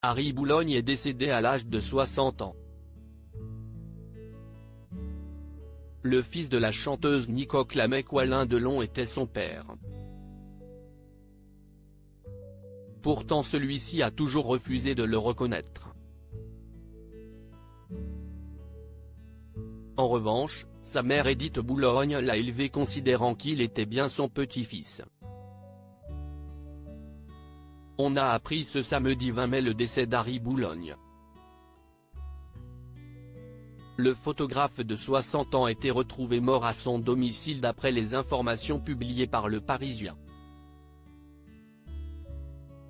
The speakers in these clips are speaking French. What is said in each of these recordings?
Harry Boulogne est décédé à l'âge de 60 ans. Le fils de la chanteuse Nico clamait qu'Alain Delon était son père. Pourtant celui-ci a toujours refusé de le reconnaître. En revanche, sa mère Édith Boulogne l'a élevé considérant qu'il était bien son petit-fils. On a appris ce samedi 20 mai le décès d'Harry Boulogne. Le photographe de 60 ans était retrouvé mort à son domicile d'après les informations publiées par Le Parisien.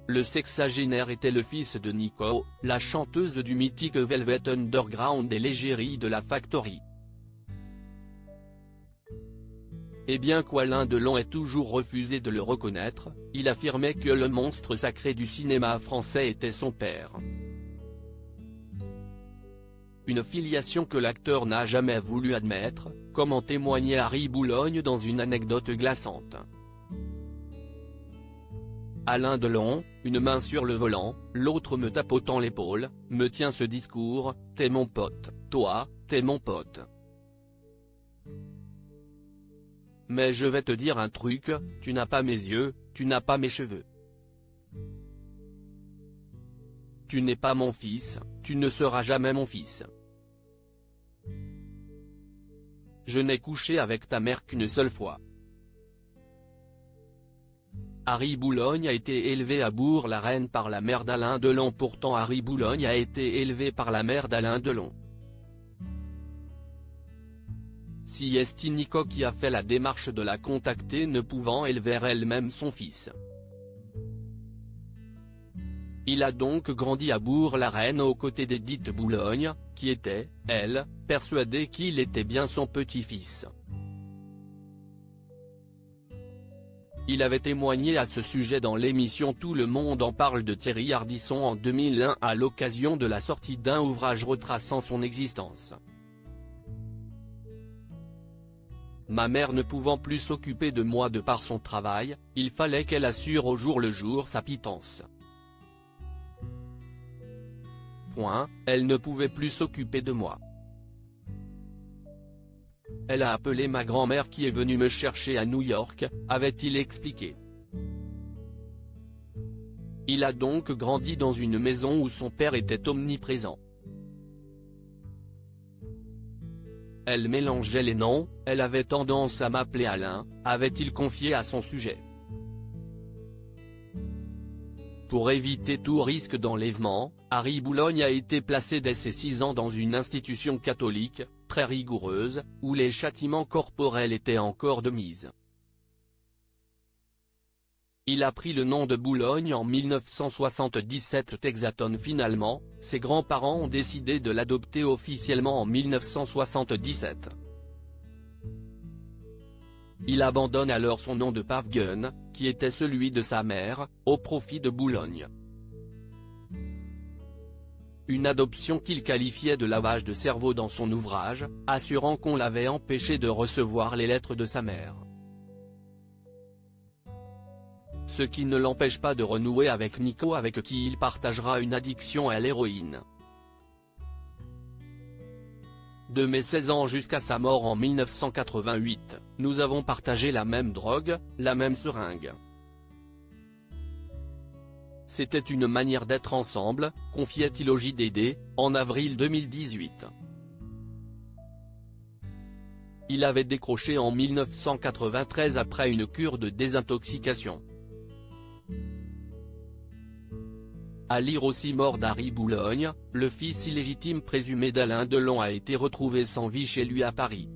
Le sexagénaire était le fils de Nico, la chanteuse du mythique Velvet Underground et l'égérie de la Factory. Et bien qu'Alain Delon ait toujours refusé de le reconnaître, il affirmait que le monstre sacré du cinéma français était son père. Une filiation que l'acteur n'a jamais voulu admettre, comme en témoignait Harry Boulogne dans une anecdote glaçante. Alain Delon, une main sur le volant, l'autre me tapotant l'épaule, me tient ce discours: t'es mon pote, toi, t'es mon pote. Mais je vais te dire un truc, tu n'as pas mes yeux, tu n'as pas mes cheveux. Tu n'es pas mon fils, tu ne seras jamais mon fils. Je n'ai couché avec ta mère qu'une seule fois. Harry Boulogne a été élevé à Bourg-la-Reine par la mère d'Alain Delon. Pourtant Harry Boulogne a été élevé par la mère d'Alain Delon. Si est Nico qui a fait la démarche de la contacter, ne pouvant élever elle-même son fils. Il a donc grandi à Bourg-la-Reine aux côtés d'Édith Boulogne, qui était, elle, persuadée qu'il était bien son petit-fils. Il avait témoigné à ce sujet dans l'émission Tout le monde en parle de Thierry Ardisson en 2001 à l'occasion de la sortie d'un ouvrage retraçant son existence. Ma mère ne pouvant plus s'occuper de moi de par son travail, il fallait qu'elle assure au jour le jour sa pitance. Elle ne pouvait plus s'occuper de moi. Elle a appelé ma grand-mère qui est venue me chercher à New York, avait-il expliqué. Il a donc grandi dans une maison où son père était omniprésent. Elle mélangeait les noms, elle avait tendance à m'appeler Alain, avait-il confié à son sujet. Pour éviter tout risque d'enlèvement, Harry Boulogne a été placé dès ses 6 ans dans une institution catholique, très rigoureuse, où les châtiments corporels étaient encore de mise. Il a pris le nom de Boulogne en 1977 Texaton. Finalement, ses grands-parents ont décidé de l'adopter officiellement en 1977. Il abandonne alors son nom de Pavgun, qui était celui de sa mère, au profit de Boulogne. Une adoption qu'il qualifiait de lavage de cerveau dans son ouvrage, assurant qu'on l'avait empêché de recevoir les lettres de sa mère. Ce qui ne l'empêche pas de renouer avec Nico, avec qui il partagera une addiction à l'héroïne. De mes 16 ans jusqu'à sa mort en 1988, nous avons partagé la même drogue, la même seringue. C'était une manière d'être ensemble, confiait-il au JDD, en avril 2018. Il avait décroché en 1993 après une cure de désintoxication. À lire aussi mort d'Harry Boulogne, le fils illégitime présumé d'Alain Delon a été retrouvé sans vie chez lui à Paris.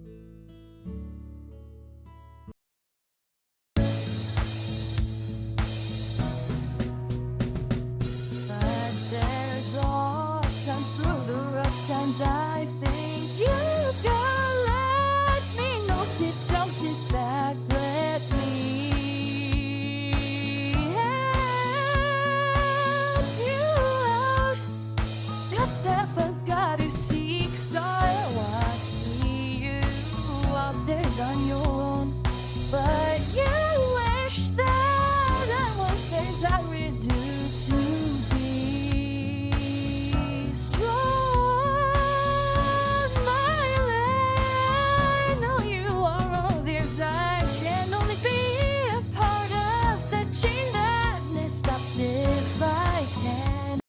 On your